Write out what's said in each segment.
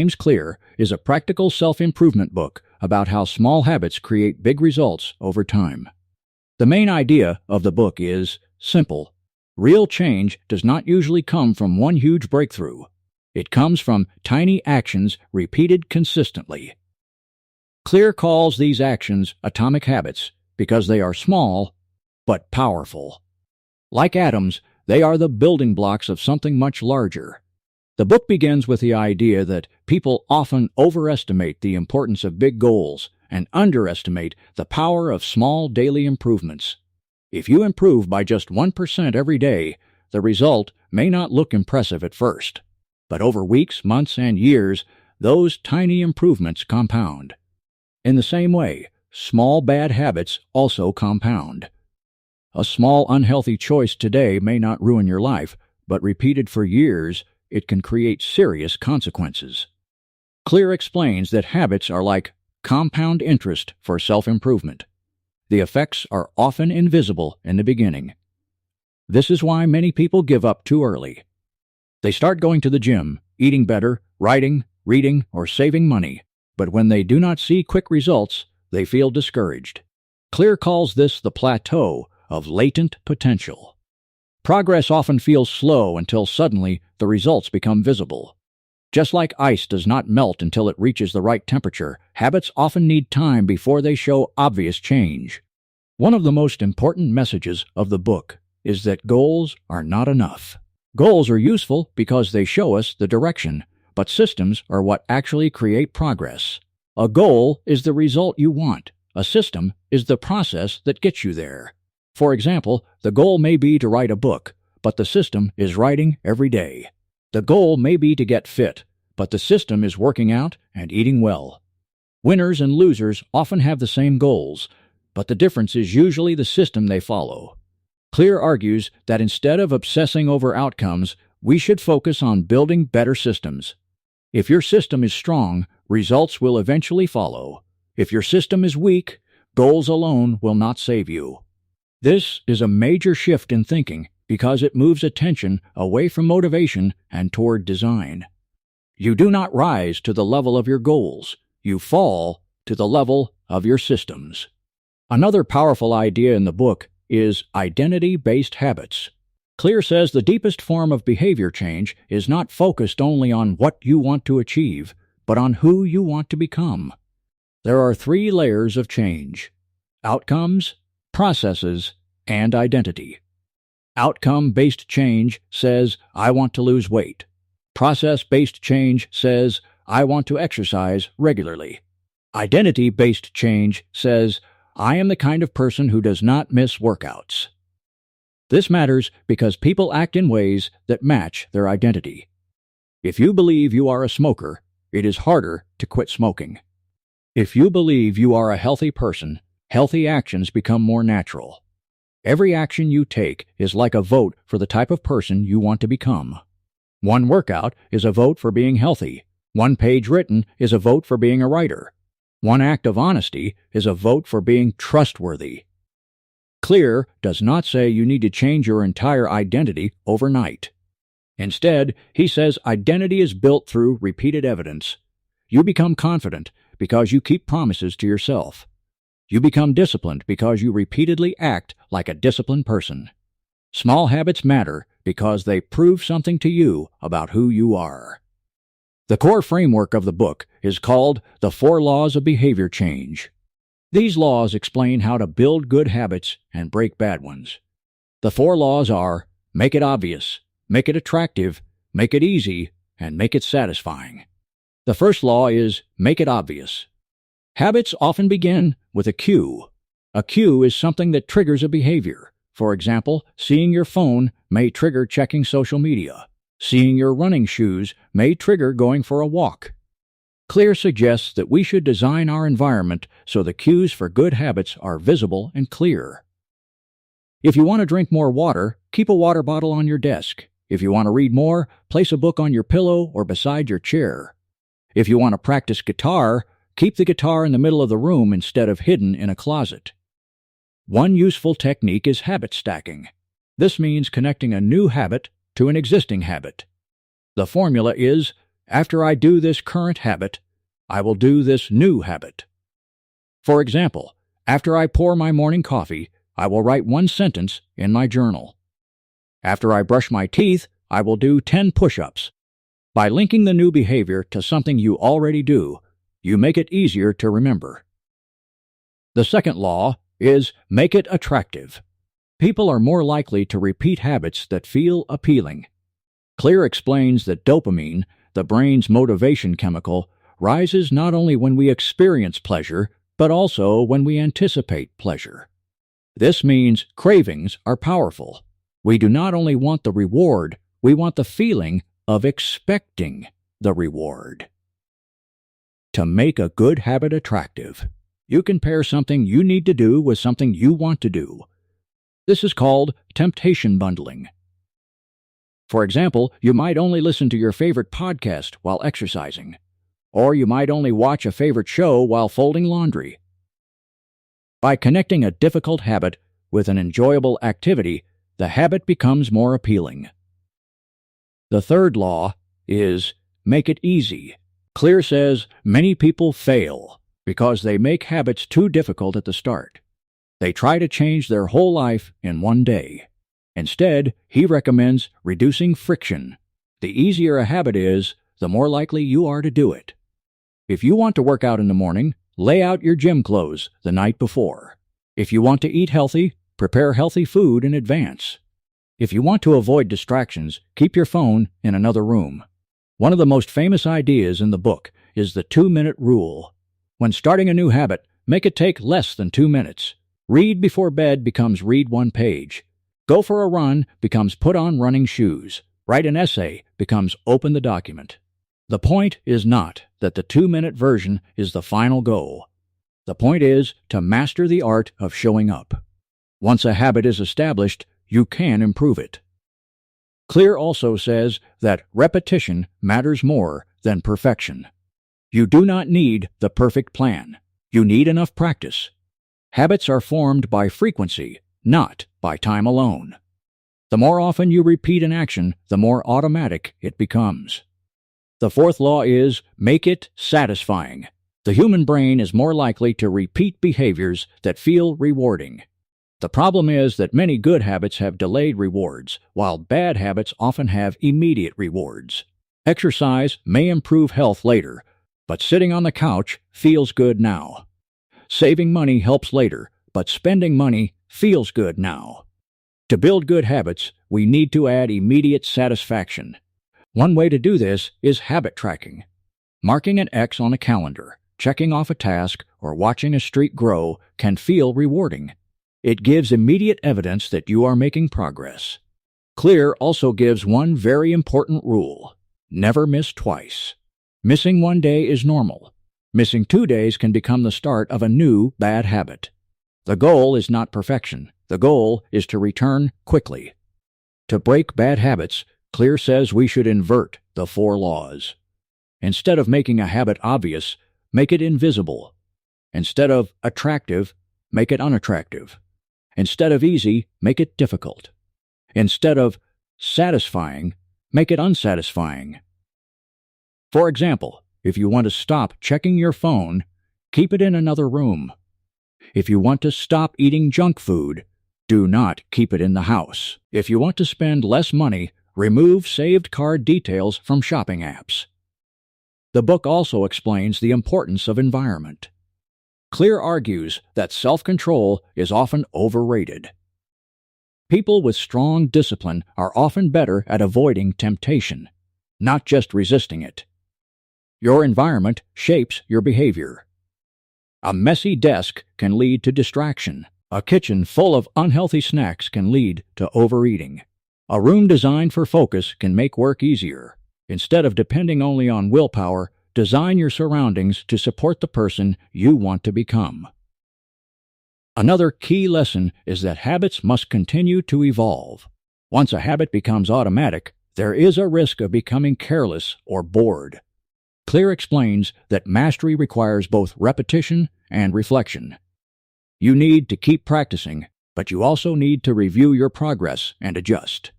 James Clear is a practical self-improvement book about how small habits create big results over time. The main idea of the book is simple. Real change does not usually come from one huge breakthrough. It comes from tiny actions repeated consistently. Clear calls these actions atomic habits because they are small but powerful. Like atoms, they are the building blocks of something much larger. The book begins with the idea that people often overestimate the importance of big goals and underestimate the power of small daily improvements. If you improve by just 1% every day, the result may not look impressive at first. But over weeks, months, and years, those tiny improvements compound. In the same way, small bad habits also compound. A small unhealthy choice today may not ruin your life, but repeated for years, it can create serious consequences. Clear explains that habits are like compound interest for self-improvement. The effects are often invisible in the beginning. This is why many people give up too early. They start going to the gym, eating better, writing, reading, or saving money, but when they do not see quick results, they feel discouraged. Clear calls this the plateau of latent potential. Progress often feels slow until suddenly the results become visible. Just like ice does not melt until it reaches the right temperature, habits often need time before they show obvious change. One of the most important messages of the book is that goals are not enough. Goals are useful because they show us the direction, but systems are what actually create progress. A goal is the result you want. A system is the process that gets you there. For example, the goal may be to write a book, but the system is writing every day. The goal may be to get fit, but the system is working out and eating well. Winners and losers often have the same goals, but the difference is usually the system they follow. Clear argues that instead of obsessing over outcomes, we should focus on building better systems. If your system is strong, results will eventually follow. If your system is weak, goals alone will not save you. This is a major shift in thinking because it moves attention away from motivation and toward design. You do not rise to the level of your goals. You fall to the level of your systems. Another powerful idea in the book is identity-based habits. Clear says the deepest form of behavior change is not focused only on what you want to achieve, but on who you want to become. There are 3 layers of change: outcomes, processes, and identity. Outcome-based change says, I want to lose weight. Process-based change says, I want to exercise regularly. Identity-based change says, I am the kind of person who does not miss workouts. This matters because people act in ways that match their identity. If you believe you are a smoker, it is harder to quit smoking. If you believe you are a healthy person, healthy actions become more natural. Every action you take is like a vote for the type of person you want to become. One workout is a vote for being healthy. One page written is a vote for being a writer. One act of honesty is a vote for being trustworthy. Clear does not say you need to change your entire identity overnight. Instead, he says identity is built through repeated evidence. You become confident because you keep promises to yourself. You become disciplined because you repeatedly act like a disciplined person. Small habits matter because they prove something to you about who you are. The core framework of the book is called the 4 Laws of Behavior Change. These laws explain how to build good habits and break bad ones. The 4 laws are: make it obvious, make it attractive, make it easy, and make it satisfying. The first law is make it obvious. Habits often begin with a cue. A cue is something that triggers a behavior. For example, seeing your phone may trigger checking social media. Seeing your running shoes may trigger going for a walk. Clear suggests that we should design our environment so the cues for good habits are visible and clear. If you want to drink more water, keep a water bottle on your desk. If you want to read more, place a book on your pillow or beside your chair. If you want to practice guitar, keep the guitar in the middle of the room instead of hidden in a closet. One useful technique is habit stacking. This means connecting a new habit to an existing habit. The formula is after I do this current habit, I will do this new habit. For example, after I pour my morning coffee, I will write one sentence in my journal. After I brush my teeth, I will do 10 push-ups. By linking the new behavior to something you already do, you make it easier to remember. The second law is make it attractive. People are more likely to repeat habits that feel appealing. Clear explains that dopamine, the brain's motivation chemical, rises not only when we experience pleasure, but also when we anticipate pleasure. This means cravings are powerful. We do not only want the reward, we want the feeling of expecting the reward. To make a good habit attractive, you can pair something you need to do with something you want to do. This is called temptation bundling. For example, you might only listen to your favorite podcast while exercising, or you might only watch a favorite show while folding laundry. By connecting a difficult habit with an enjoyable activity, the habit becomes more appealing. The third law is make it easy. Clear says many people fail because they make habits too difficult at the start. They try to change their whole life in one day. Instead, he recommends reducing friction. The easier a habit is, the more likely you are to do it. If you want to work out in the morning, lay out your gym clothes the night before. If you want to eat healthy, prepare healthy food in advance. If you want to avoid distractions, keep your phone in another room. One of the most famous ideas in the book is the 2-minute rule. When starting a new habit, make it take less than 2 minutes. Read before bed becomes read one page. Go for a run becomes put on running shoes. Write an essay becomes open the document. The point is not that the 2-minute version is the final goal. The point is to master the art of showing up. Once a habit is established, you can improve it. Clear also says that repetition matters more than perfection. You do not need the perfect plan. You need enough practice. Habits are formed by frequency, not by time alone. The more often you repeat an action, the more automatic it becomes. The fourth law is make it satisfying. The human brain is more likely to repeat behaviors that feel rewarding. The problem is that many good habits have delayed rewards, while bad habits often have immediate rewards. Exercise may improve health later, but sitting on the couch feels good now. Saving money helps later, but spending money feels good now. To build good habits, we need to add immediate satisfaction. One way to do this is habit tracking. Marking an X on a calendar, checking off a task, or watching a streak grow can feel rewarding. It gives immediate evidence that you are making progress. Clear also gives one very important rule: never miss twice. Missing one day is normal. Missing 2 days can become the start of a new bad habit. The goal is not perfection. The goal is to return quickly. To break bad habits, Clear says we should invert the 4 laws. Instead of making a habit obvious, make it invisible. Instead of attractive, make it unattractive. Instead of easy, make it difficult. Instead of satisfying, make it unsatisfying. For example, if you want to stop checking your phone, keep it in another room. If you want to stop eating junk food, do not keep it in the house. If you want to spend less money, remove saved card details from shopping apps. The book also explains the importance of environment. Clear argues that self-control is often overrated. People with strong discipline are often better at avoiding temptation, not just resisting it. Your environment shapes your behavior. A messy desk can lead to distraction. A kitchen full of unhealthy snacks can lead to overeating. A room designed for focus can make work easier. Instead of depending only on willpower, design your surroundings to support the person you want to become. Another key lesson is that habits must continue to evolve. Once a habit becomes automatic, there is a risk of becoming careless or bored. Clear explains that mastery requires both repetition and reflection. You need to keep practicing, but you also need to review your progress and adjust.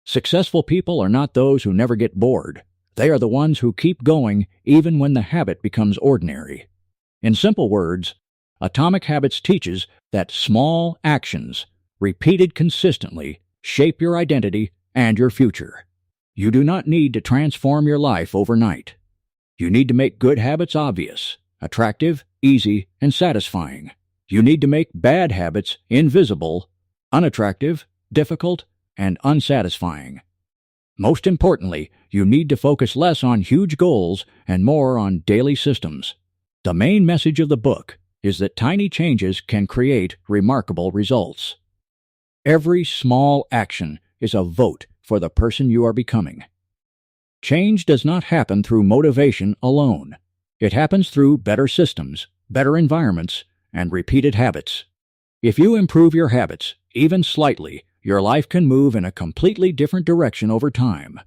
Successful people are not those who never get bored. They are the ones who keep going even when the habit becomes ordinary. In simple words, Atomic Habits teaches that small actions, repeated consistently, shape your identity and your future. You do not need to transform your life overnight. You need to make good habits obvious, attractive, easy, and satisfying. You need to make bad habits invisible, unattractive, difficult, and unsatisfying. Most importantly, you need to focus less on huge goals and more on daily systems. The main message of the book is that tiny changes can create remarkable results. Every small action is a vote for the person you are becoming. Change does not happen through motivation alone. It happens through better systems, better environments, and repeated habits. If you improve your habits, even slightly, your life can move in a completely different direction over time.